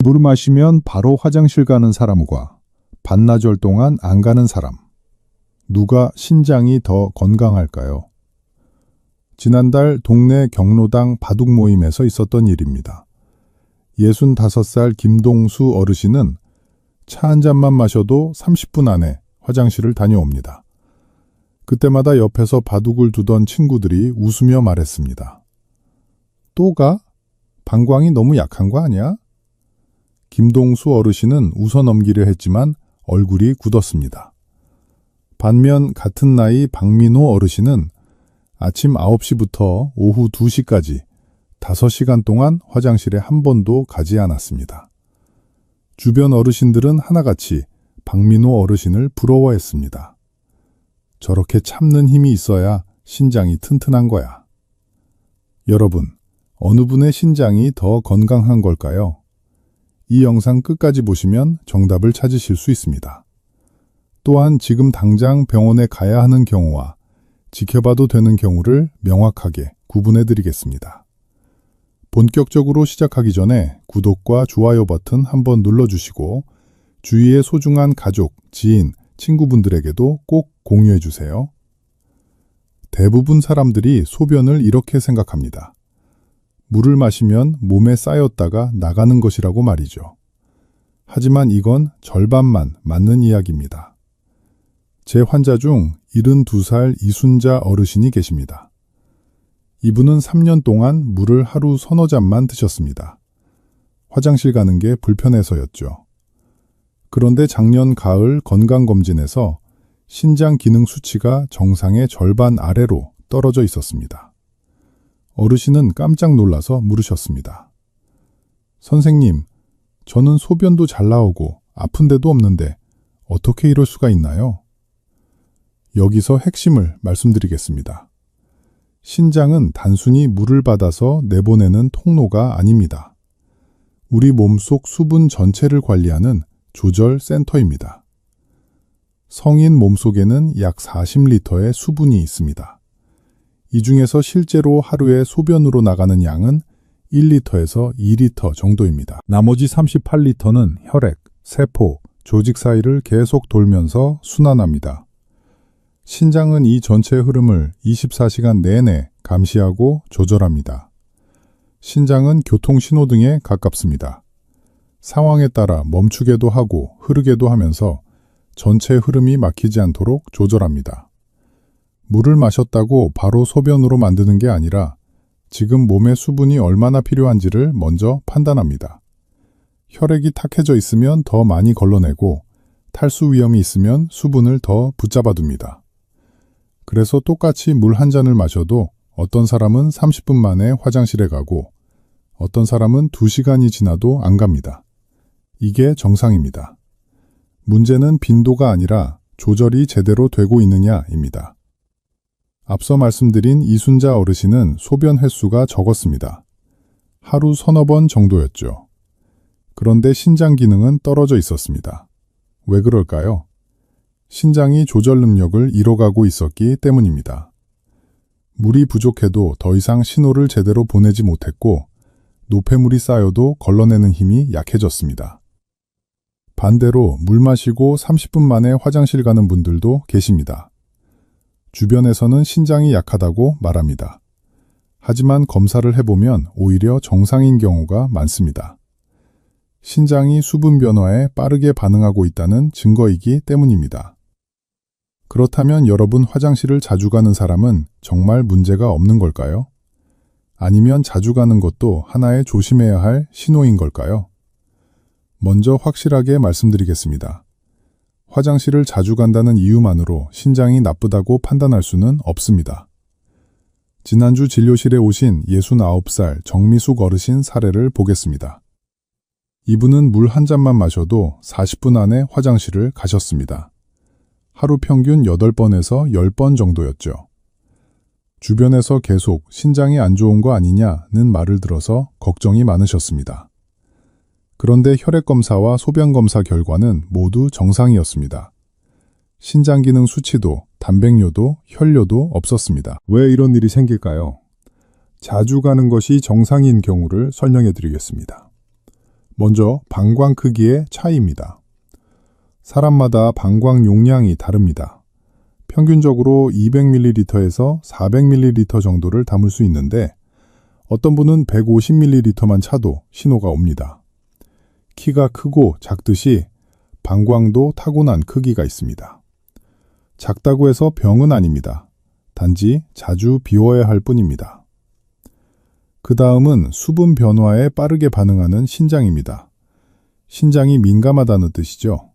물 마시면 바로 화장실 가는 사람과 반나절 동안 안 가는 사람. 누가 신장이 더 건강할까요? 지난달 동네 경로당 바둑 모임에서 있었던 일입니다. 65살 김동수 어르신은 차 한 잔만 마셔도 30분 안에 화장실을 다녀옵니다. 그때마다 옆에서 바둑을 두던 친구들이 웃으며 말했습니다. 또 가? 방광이 너무 약한 거 아니야? 김동수 어르신은 웃어넘기려 했지만 얼굴이 굳었습니다. 반면 같은 나이 박민호 어르신은 아침 9시부터 오후 2시까지 5시간 동안 화장실에 한 번도 가지 않았습니다. 주변 어르신들은 하나같이 박민호 어르신을 부러워했습니다. 저렇게 참는 힘이 있어야 신장이 튼튼한 거야. 여러분, 어느 분의 신장이 더 건강한 걸까요? 이 영상 끝까지 보시면 정답을 찾으실 수 있습니다. 또한 지금 당장 병원에 가야 하는 경우와 지켜봐도 되는 경우를 명확하게 구분해 드리겠습니다. 본격적으로 시작하기 전에 구독과 좋아요 버튼 한번 눌러주시고 주위의 소중한 가족, 지인, 친구분들에게도 꼭 공유해 주세요. 대부분 사람들이 소변을 이렇게 생각합니다. 물을 마시면 몸에 쌓였다가 나가는 것이라고 말이죠. 하지만 이건 절반만 맞는 이야기입니다. 제 환자 중 72살 이순자 어르신이 계십니다. 이분은 3년 동안 물을 하루 서너 잔만 드셨습니다. 화장실 가는 게 불편해서였죠. 그런데 작년 가을 건강검진에서 신장 기능 수치가 정상의 절반 아래로 떨어져 있었습니다. 어르신은 깜짝 놀라서 물으셨습니다. 선생님, 저는 소변도 잘 나오고 아픈 데도 없는데 어떻게 이럴 수가 있나요? 여기서 핵심을 말씀드리겠습니다. 신장은 단순히 물을 받아서 내보내는 통로가 아닙니다. 우리 몸속 수분 전체를 관리하는 조절 센터입니다. 성인 몸속에는 약 40리터의 수분이 있습니다. 이 중에서 실제로 하루에 소변으로 나가는 양은 1리터에서 2리터 정도입니다. 나머지 38리터는 혈액, 세포, 조직 사이를 계속 돌면서 순환합니다. 신장은 이 전체 흐름을 24시간 내내 감시하고 조절합니다. 신장은 교통신호등에 가깝습니다. 상황에 따라 멈추게도 하고 흐르게도 하면서 전체 흐름이 막히지 않도록 조절합니다. 물을 마셨다고 바로 소변으로 만드는 게 아니라 지금 몸에 수분이 얼마나 필요한지를 먼저 판단합니다. 혈액이 탁해져 있으면 더 많이 걸러내고 탈수 위험이 있으면 수분을 더 붙잡아둡니다. 그래서 똑같이 물 한 잔을 마셔도 어떤 사람은 30분 만에 화장실에 가고 어떤 사람은 2시간이 지나도 안 갑니다. 이게 정상입니다. 문제는 빈도가 아니라 조절이 제대로 되고 있느냐입니다. 앞서 말씀드린 이순자 어르신은 소변 횟수가 적었습니다. 하루 서너 번 정도였죠. 그런데 신장 기능은 떨어져 있었습니다. 왜 그럴까요? 신장이 조절 능력을 잃어가고 있었기 때문입니다. 물이 부족해도 더 이상 신호를 제대로 보내지 못했고 노폐물이 쌓여도 걸러내는 힘이 약해졌습니다. 반대로 물 마시고 30분 만에 화장실 가는 분들도 계십니다. 주변에서는 신장이 약하다고 말합니다. 하지만 검사를 해보면 오히려 정상인 경우가 많습니다. 신장이 수분 변화에 빠르게 반응하고 있다는 증거이기 때문입니다. 그렇다면 여러분 화장실을 자주 가는 사람은 정말 문제가 없는 걸까요? 아니면 자주 가는 것도 하나의 조심해야 할 신호인 걸까요? 먼저 확실하게 말씀드리겠습니다. 화장실을 자주 간다는 이유만으로 신장이 나쁘다고 판단할 수는 없습니다. 지난주 진료실에 오신 69살 정미숙 어르신 사례를 보겠습니다. 이분은 물 한 잔만 마셔도 40분 안에 화장실을 가셨습니다. 하루 평균 8번에서 10번 정도였죠. 주변에서 계속 신장이 안 좋은 거 아니냐는 말을 들어서 걱정이 많으셨습니다. 그런데 혈액검사와 소변검사 결과는 모두 정상이었습니다. 신장기능 수치도 단백뇨도 혈뇨도 없었습니다. 왜 이런 일이 생길까요? 자주 가는 것이 정상인 경우를 설명해 드리겠습니다. 먼저 방광 크기의 차이입니다. 사람마다 방광 용량이 다릅니다. 평균적으로 200ml에서 400ml 정도를 담을 수 있는데 어떤 분은 150ml만 차도 신호가 옵니다. 키가 크고 작듯이 방광도 타고난 크기가 있습니다. 작다고 해서 병은 아닙니다. 단지 자주 비워야 할 뿐입니다. 그 다음은 수분 변화에 빠르게 반응하는 신장입니다. 신장이 민감하다는 뜻이죠.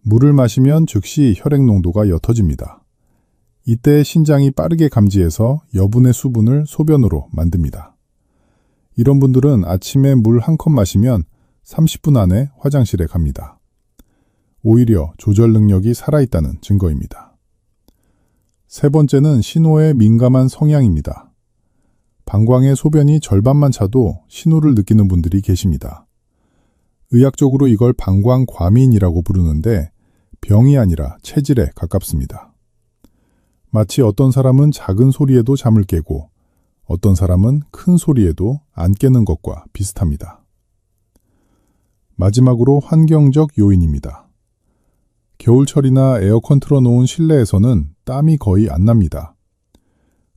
물을 마시면 즉시 혈액 농도가 옅어집니다. 이때 신장이 빠르게 감지해서 여분의 수분을 소변으로 만듭니다. 이런 분들은 아침에 물 한 컵 마시면 30분 안에 화장실에 갑니다. 오히려 조절 능력이 살아있다는 증거입니다. 세 번째는 신호에 민감한 성향입니다. 방광의 소변이 절반만 차도 신호를 느끼는 분들이 계십니다. 의학적으로 이걸 방광과민이라고 부르는데 병이 아니라 체질에 가깝습니다. 마치 어떤 사람은 작은 소리에도 잠을 깨고 어떤 사람은 큰 소리에도 안 깨는 것과 비슷합니다. 마지막으로 환경적 요인입니다. 겨울철이나 에어컨 틀어놓은 실내에서는 땀이 거의 안 납니다.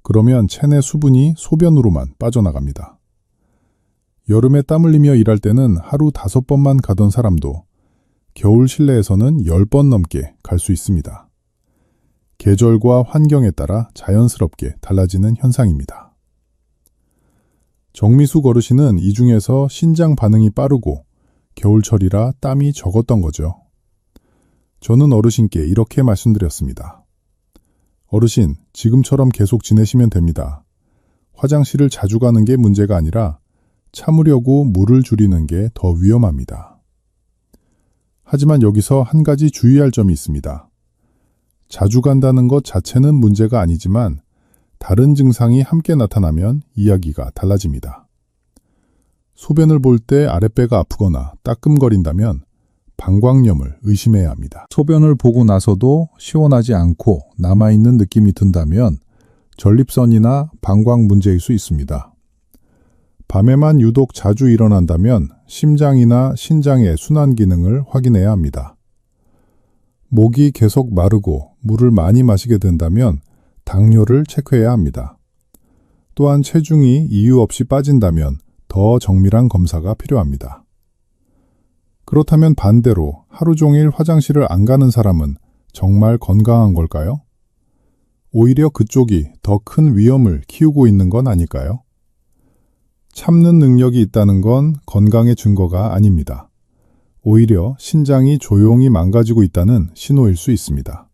그러면 체내 수분이 소변으로만 빠져나갑니다. 여름에 땀 흘리며 일할 때는 하루 5번만 가던 사람도 겨울 실내에서는 10번 넘게 갈 수 있습니다. 계절과 환경에 따라 자연스럽게 달라지는 현상입니다. 정미숙 어르신은 이 중에서 신장 반응이 빠르고 겨울철이라 땀이 적었던 거죠. 저는 어르신께 이렇게 말씀드렸습니다. 어르신, 지금처럼 계속 지내시면 됩니다. 화장실을 자주 가는 게 문제가 아니라 참으려고 물을 줄이는 게 더 위험합니다. 하지만 여기서 한 가지 주의할 점이 있습니다. 자주 간다는 것 자체는 문제가 아니지만 다른 증상이 함께 나타나면 이야기가 달라집니다. 소변을 볼 때 아랫배가 아프거나 따끔거린다면 방광염을 의심해야 합니다. 소변을 보고 나서도 시원하지 않고 남아있는 느낌이 든다면 전립선이나 방광 문제일 수 있습니다. 밤에만 유독 자주 일어난다면 심장이나 신장의 순환 기능을 확인해야 합니다. 목이 계속 마르고 물을 많이 마시게 된다면 당뇨를 체크해야 합니다. 또한 체중이 이유 없이 빠진다면 더 정밀한 검사가 필요합니다. 그렇다면 반대로 하루 종일 화장실을 안 가는 사람은 정말 건강한 걸까요? 오히려 그쪽이 더 큰 위험을 키우고 있는 건 아닐까요? 참는 능력이 있다는 건 건강의 증거가 아닙니다. 오히려 신장이 조용히 망가지고 있다는 신호일 수 있습니다.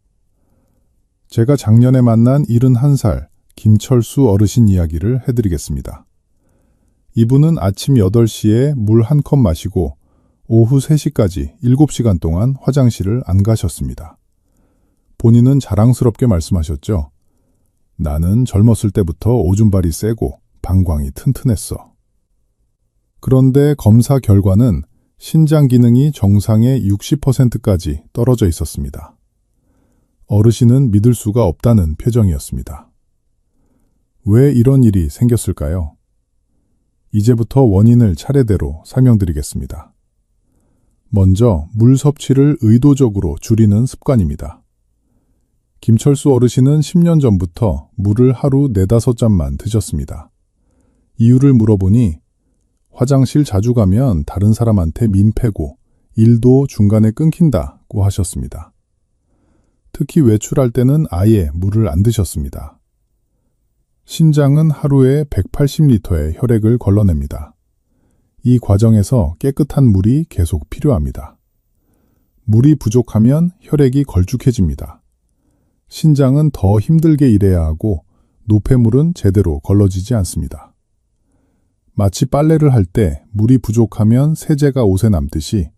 제가 작년에 만난 71살 김철수 어르신 이야기를 해드리겠습니다. 이분은 아침 8시에 물 한 컵 마시고 오후 3시까지 7시간 동안 화장실을 안 가셨습니다. 본인은 자랑스럽게 말씀하셨죠. 나는 젊었을 때부터 오줌발이 세고 방광이 튼튼했어. 그런데 검사 결과는 신장 기능이 정상의 60%까지 떨어져 있었습니다. 어르신은 믿을 수가 없다는 표정이었습니다. 왜 이런 일이 생겼을까요? 이제부터 원인을 차례대로 설명드리겠습니다. 먼저 물 섭취를 의도적으로 줄이는 습관입니다. 김철수 어르신은 10년 전부터 물을 하루 4-5잔만 드셨습니다. 이유를 물어보니 화장실 자주 가면 다른 사람한테 민폐고 일도 중간에 끊긴다고 하셨습니다. 특히 외출할 때는 아예 물을 안 드셨습니다. 신장은 하루에 180리터의 혈액을 걸러냅니다. 이 과정에서 깨끗한 물이 계속 필요합니다. 물이 부족하면 혈액이 걸쭉해집니다. 신장은 더 힘들게 일해야 하고 노폐물은 제대로 걸러지지 않습니다. 마치 빨래를 할 때 물이 부족하면 세제가 옷에 남듯이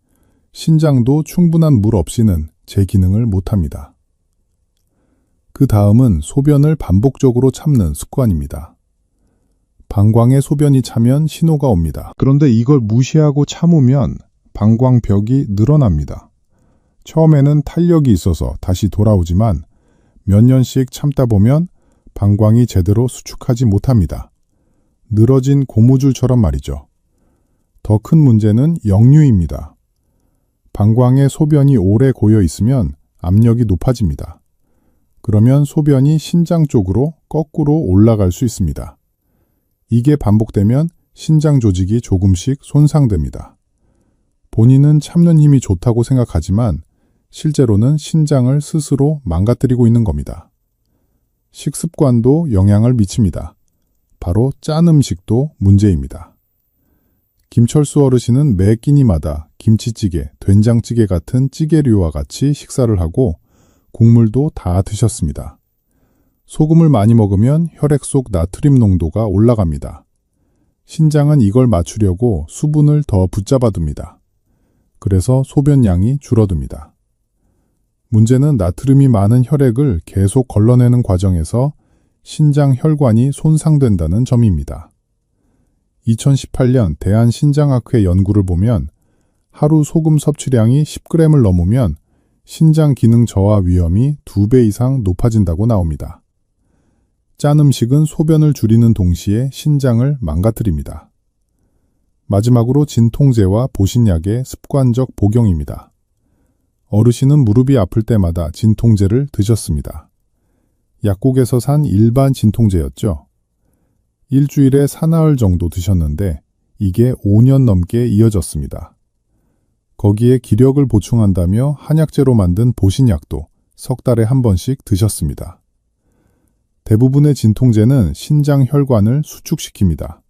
신장도 충분한 물 없이는 제 기능을 못합니다. 그 다음은 소변을 반복적으로 참는 습관입니다. 방광에 소변이 차면 신호가 옵니다. 그런데 이걸 무시하고 참으면 방광벽이 늘어납니다. 처음에는 탄력이 있어서 다시 돌아오지만 몇 년씩 참다 보면 방광이 제대로 수축하지 못합니다. 늘어진 고무줄처럼 말이죠. 더 큰 문제는 역류입니다. 방광에 소변이 오래 고여 있으면 압력이 높아집니다. 그러면 소변이 신장 쪽으로 거꾸로 올라갈 수 있습니다. 이게 반복되면 신장 조직이 조금씩 손상됩니다. 본인은 참는 힘이 좋다고 생각하지만 실제로는 신장을 스스로 망가뜨리고 있는 겁니다. 식습관도 영향을 미칩니다. 바로 짠 음식도 문제입니다. 김철수 어르신은 매 끼니마다 김치찌개, 된장찌개 같은 찌개류와 같이 식사를 하고 국물도 다 드셨습니다. 소금을 많이 먹으면 혈액 속 나트륨 농도가 올라갑니다. 신장은 이걸 맞추려고 수분을 더 붙잡아둡니다. 그래서 소변량이 줄어듭니다. 문제는 나트륨이 많은 혈액을 계속 걸러내는 과정에서 신장 혈관이 손상된다는 점입니다. 2018년 대한신장학회 연구를 보면 하루 소금 섭취량이 10g을 넘으면 신장 기능 저하 위험이 2배 이상 높아진다고 나옵니다. 짠 음식은 소변을 줄이는 동시에 신장을 망가뜨립니다. 마지막으로 진통제와 보신약의 습관적 복용입니다. 어르신은 무릎이 아플 때마다 진통제를 드셨습니다. 약국에서 산 일반 진통제였죠. 일주일에 사나흘 정도 드셨는데 이게 5년 넘게 이어졌습니다. 거기에 기력을 보충한다며 한약재로 만든 보신약도 석 달에 한 번씩 드셨습니다. 대부분의 진통제는 신장 혈관을 수축시킵니다.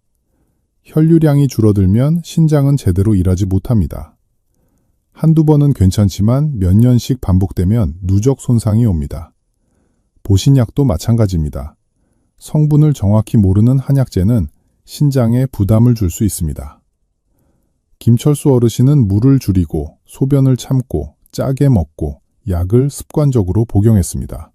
혈류량이 줄어들면 신장은 제대로 일하지 못합니다. 한두 번은 괜찮지만 몇 년씩 반복되면 누적 손상이 옵니다. 보신약도 마찬가지입니다. 성분을 정확히 모르는 한약재는 신장에 부담을 줄 수 있습니다. 김철수 어르신은 물을 줄이고 소변을 참고 짜게 먹고 약을 습관적으로 복용했습니다.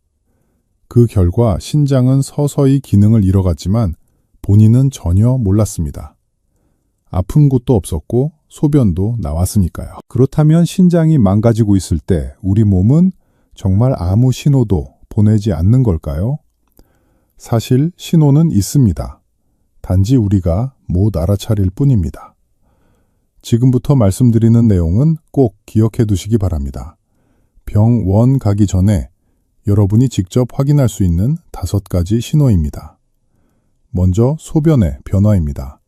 그 결과 신장은 서서히 기능을 잃어갔지만 본인은 전혀 몰랐습니다. 아픈 곳도 없었고 소변도 나왔으니까요. 그렇다면 신장이 망가지고 있을 때 우리 몸은 정말 아무 신호도 보내지 않는 걸까요? 사실 신호는 있습니다. 단지 우리가 못 알아차릴 뿐입니다. 지금부터 말씀드리는 내용은 꼭 기억해 두시기 바랍니다. 병원 가기 전에 여러분이 직접 확인할 수 있는 5가지 신호입니다. 먼저 소변의 변화입니다.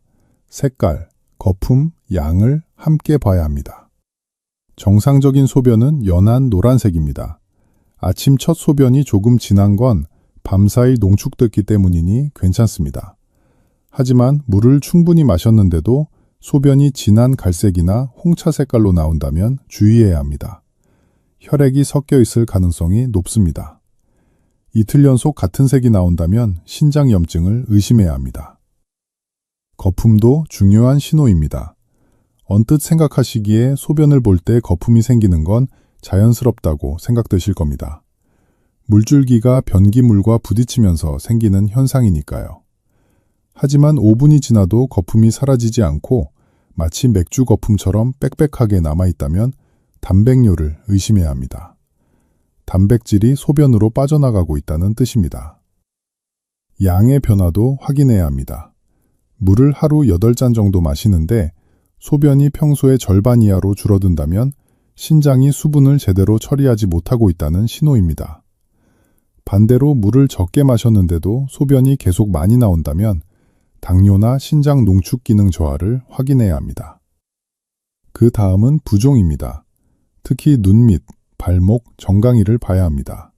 색깔, 거품, 양을 함께 봐야 합니다. 정상적인 소변은 연한 노란색입니다. 아침 첫 소변이 조금 진한 건 밤사이 농축됐기 때문이니 괜찮습니다. 하지만 물을 충분히 마셨는데도 소변이 진한 갈색이나 홍차 색깔로 나온다면 주의해야 합니다. 혈액이 섞여 있을 가능성이 높습니다. 이틀 연속 같은 색이 나온다면 신장염증을 의심해야 합니다. 거품도 중요한 신호입니다. 언뜻 생각하시기에 소변을 볼 때 거품이 생기는 건 자연스럽다고 생각되실 겁니다. 물줄기가 변기물과 부딪히면서 생기는 현상이니까요. 하지만 5분이 지나도 거품이 사라지지 않고 마치 맥주 거품처럼 빽빽하게 남아있다면 단백뇨를 의심해야 합니다. 단백질이 소변으로 빠져나가고 있다는 뜻입니다. 양의 변화도 확인해야 합니다. 물을 하루 8잔 정도 마시는데 소변이 평소의 절반 이하로 줄어든다면 신장이 수분을 제대로 처리하지 못하고 있다는 신호입니다. 반대로 물을 적게 마셨는데도 소변이 계속 많이 나온다면 당뇨나 신장 농축 기능 저하를 확인해야 합니다. 그 다음은 부종입니다. 특히 눈 밑, 발목, 정강이를 봐야 합니다.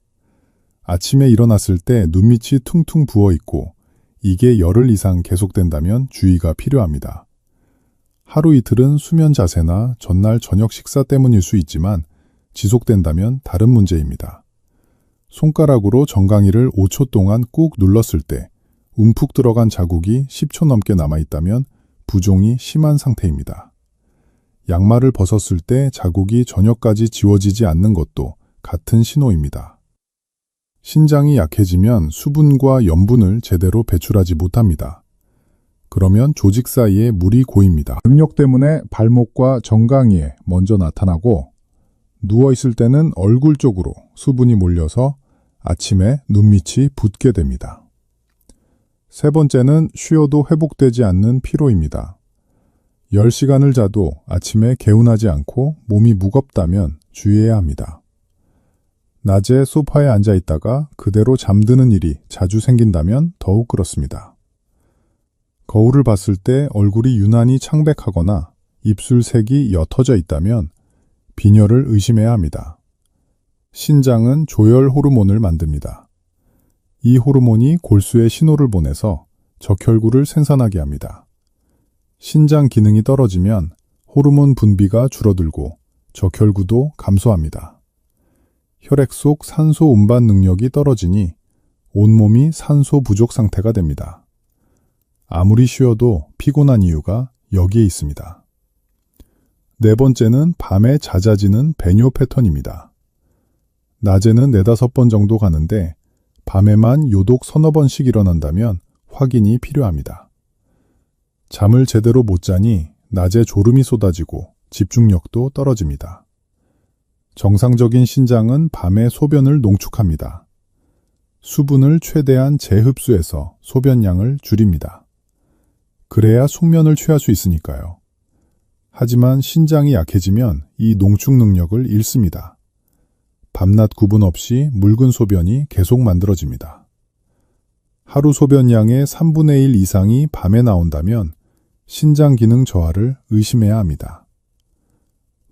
아침에 일어났을 때 눈밑이 퉁퉁 부어 있고 이게 열흘 이상 계속된다면 주의가 필요합니다. 하루 이틀은 수면 자세나 전날 저녁 식사 때문일 수 있지만 지속된다면 다른 문제입니다. 손가락으로 정강이를 5초 동안 꾹 눌렀을 때 움푹 들어간 자국이 10초 넘게 남아있다면 부종이 심한 상태입니다. 양말을 벗었을 때 자국이 저녁까지 지워지지 않는 것도 같은 신호입니다. 신장이 약해지면 수분과 염분을 제대로 배출하지 못합니다. 그러면 조직 사이에 물이 고입니다. 능력 때문에 발목과 정강이에 먼저 나타나고 누워있을 때는 얼굴 쪽으로 수분이 몰려서 아침에 눈밑이 붓게 됩니다. 세 번째는 쉬어도 회복되지 않는 피로입니다. 10시간을 자도 아침에 개운하지 않고 몸이 무겁다면 주의해야 합니다. 낮에 소파에 앉아 있다가 그대로 잠드는 일이 자주 생긴다면 더욱 그렇습니다. 거울을 봤을 때 얼굴이 유난히 창백하거나 입술색이 옅어져 있다면 빈혈을 의심해야 합니다. 신장은 조혈 호르몬을 만듭니다. 이 호르몬이 골수에 신호를 보내서 적혈구를 생산하게 합니다. 신장 기능이 떨어지면 호르몬 분비가 줄어들고 적혈구도 감소합니다. 혈액 속 산소 운반 능력이 떨어지니 온몸이 산소 부족 상태가 됩니다. 아무리 쉬어도 피곤한 이유가 여기에 있습니다. 네 번째는 밤에 잦아지는 배뇨 패턴입니다. 낮에는 4-5번 정도 가는데 밤에만 요독 서너 번씩 일어난다면 확인이 필요합니다. 잠을 제대로 못 자니 낮에 졸음이 쏟아지고 집중력도 떨어집니다. 정상적인 신장은 밤에 소변을 농축합니다. 수분을 최대한 재흡수해서 소변량을 줄입니다. 그래야 숙면을 취할 수 있으니까요. 하지만 신장이 약해지면 이 농축 능력을 잃습니다. 밤낮 구분 없이 묽은 소변이 계속 만들어집니다. 하루 소변량의 3분의 1 이상이 밤에 나온다면 신장 기능 저하를 의심해야 합니다.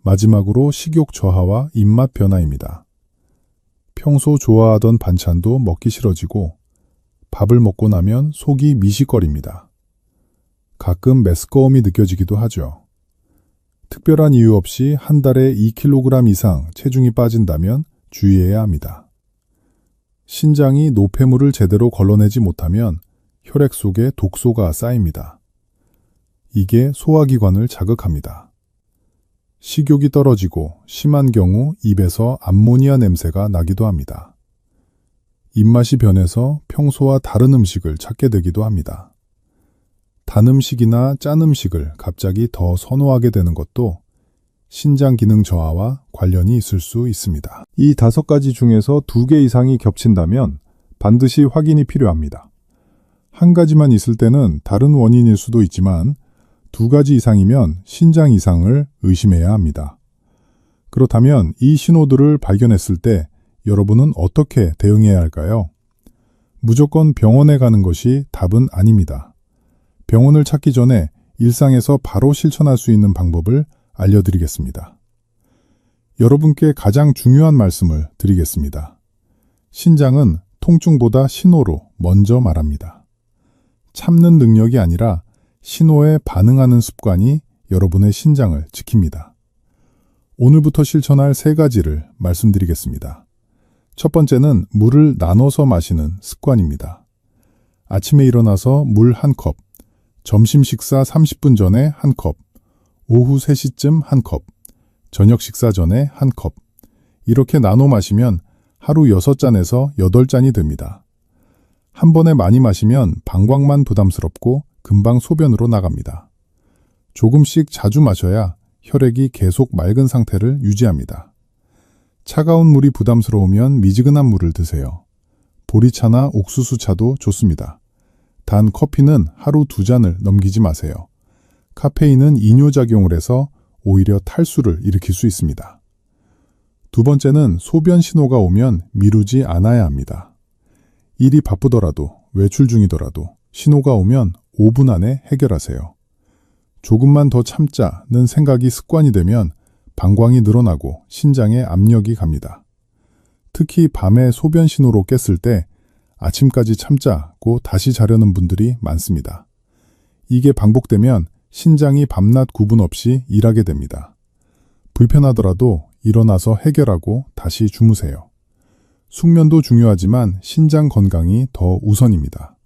마지막으로 식욕 저하와 입맛 변화입니다. 평소 좋아하던 반찬도 먹기 싫어지고 밥을 먹고 나면 속이 미식거립니다. 가끔 메스꺼움이 느껴지기도 하죠. 특별한 이유 없이 한 달에 2kg 이상 체중이 빠진다면 주의해야 합니다. 신장이 노폐물을 제대로 걸러내지 못하면 혈액 속에 독소가 쌓입니다. 이게 소화기관을 자극합니다. 식욕이 떨어지고 심한 경우 입에서 암모니아 냄새가 나기도 합니다. 입맛이 변해서 평소와 다른 음식을 찾게 되기도 합니다. 단 음식이나 짠 음식을 갑자기 더 선호하게 되는 것도 신장 기능 저하와 관련이 있을 수 있습니다. 이 5가지 중에서 2개 이상이 겹친다면 반드시 확인이 필요합니다. 한 가지만 있을 때는 다른 원인일 수도 있지만 2가지 이상이면 신장 이상을 의심해야 합니다. 그렇다면 이 신호들을 발견했을 때 여러분은 어떻게 대응해야 할까요? 무조건 병원에 가는 것이 답은 아닙니다. 병원을 찾기 전에 일상에서 바로 실천할 수 있는 방법을 알려드리겠습니다. 여러분께 가장 중요한 말씀을 드리겠습니다. 신장은 통증보다 신호로 먼저 말합니다. 참는 능력이 아니라 신호에 반응하는 습관이 여러분의 신장을 지킵니다. 오늘부터 실천할 3가지를 말씀드리겠습니다. 첫 번째는 물을 나눠서 마시는 습관입니다. 아침에 일어나서 물 1컵, 점심 식사 30분 전에 1컵, 오후 3시쯤 1컵, 저녁 식사 전에 1컵. 이렇게 나눠 마시면 하루 6잔에서 8잔이 됩니다. 한 번에 많이 마시면 방광만 부담스럽고 금방 소변으로 나갑니다. 조금씩 자주 마셔야 혈액이 계속 맑은 상태를 유지합니다. 차가운 물이 부담스러우면 미지근한 물을 드세요. 보리차나 옥수수차도 좋습니다. 단 커피는 하루 2잔을 넘기지 마세요. 카페인은 이뇨작용을 해서 오히려 탈수를 일으킬 수 있습니다. 두 번째는 소변 신호가 오면 미루지 않아야 합니다. 일이 바쁘더라도 외출 중이더라도 신호가 오면 5분 안에 해결하세요. 조금만 더 참자는 생각이 습관이 되면 방광이 늘어나고 신장에 압력이 갑니다. 특히 밤에 소변 신호로 깼을 때 아침까지 참자고 다시 자려는 분들이 많습니다. 이게 반복되면 신장이 밤낮 구분 없이 일하게 됩니다. 불편하더라도 일어나서 해결하고 다시 주무세요. 숙면도 중요하지만 신장 건강이 더 우선입니다.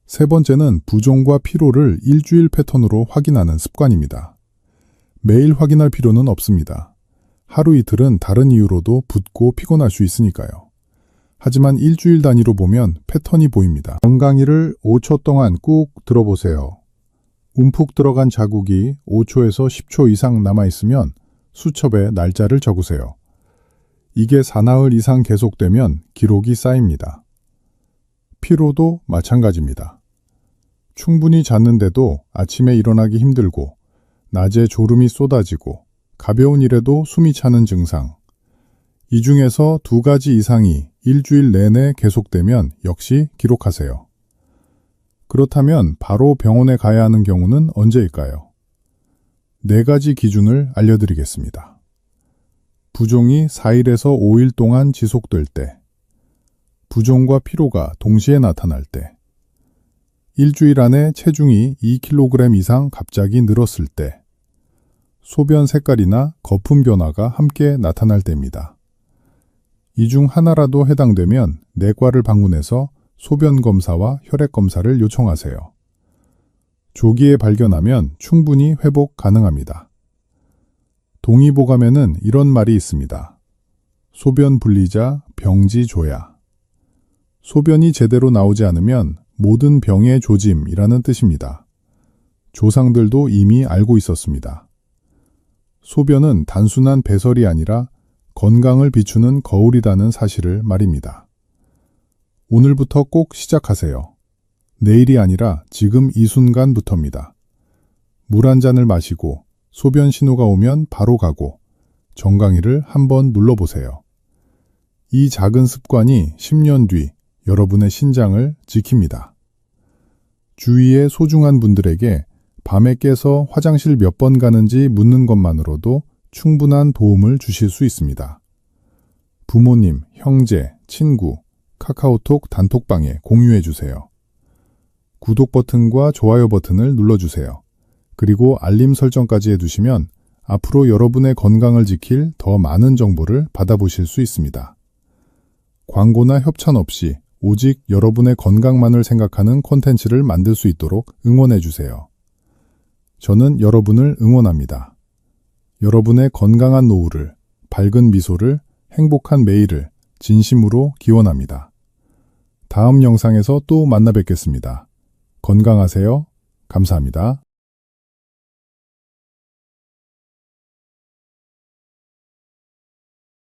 세 번째는 부종과 피로를 일주일 패턴으로 확인하는 습관입니다. 매일 확인할 필요는 없습니다. 하루 이틀은 다른 이유로도 붓고 피곤할 수 있으니까요. 하지만 일주일 단위로 보면 패턴이 보입니다. 건강이를 5초 동안 꾹 들어보세요. 움푹 들어간 자국이 5초에서 10초 이상 남아있으면 수첩에 날짜를 적으세요. 이게 사나흘 이상 계속되면 기록이 쌓입니다. 피로도 마찬가지입니다. 충분히 잤는데도 아침에 일어나기 힘들고 낮에 졸음이 쏟아지고 가벼운 일에도 숨이 차는 증상. 이 중에서 2가지 이상이 일주일 내내 계속되면 역시 기록하세요. 그렇다면 바로 병원에 가야 하는 경우는 언제일까요? 4가지 기준을 알려드리겠습니다. 부종이 4일에서 5일 동안 지속될 때, 부종과 피로가 동시에 나타날 때, 일주일 안에 체중이 2kg 이상 갑자기 늘었을 때, 소변 색깔이나 거품 변화가 함께 나타날 때입니다. 이 중 하나라도 해당되면 내과를 방문해서 소변 검사와 혈액 검사를 요청하세요. 조기에 발견하면 충분히 회복 가능합니다. 동의보감에는 이런 말이 있습니다. 소변 분리자 병지조야. 소변이 제대로 나오지 않으면 모든 병의 조짐이라는 뜻입니다. 조상들도 이미 알고 있었습니다. 소변은 단순한 배설이 아니라 건강을 비추는 거울이라는 사실을 말입니다. 오늘부터 꼭 시작하세요. 내일이 아니라 지금 이 순간부터입니다. 물 한 잔을 마시고 소변 신호가 오면 바로 가고 정강이를 한번 눌러보세요. 이 작은 습관이 10년 뒤 여러분의 신장을 지킵니다. 주위의 소중한 분들에게 밤에 깨서 화장실 몇 번 가는지 묻는 것만으로도 충분한 도움을 주실 수 있습니다. 부모님, 형제, 친구, 카카오톡 단톡방에 공유해 주세요. 구독 버튼과 좋아요 버튼을 눌러주세요. 그리고 알림 설정까지 해두시면 앞으로 여러분의 건강을 지킬 더 많은 정보를 받아보실 수 있습니다. 광고나 협찬 없이 오직 여러분의 건강만을 생각하는 콘텐츠를 만들 수 있도록 응원해 주세요. 저는 여러분을 응원합니다. 여러분의 건강한 노후를, 밝은 미소를, 행복한 매일을 진심으로 기원합니다. 다음 영상에서 또 만나 뵙겠습니다. 건강하세요. 감사합니다.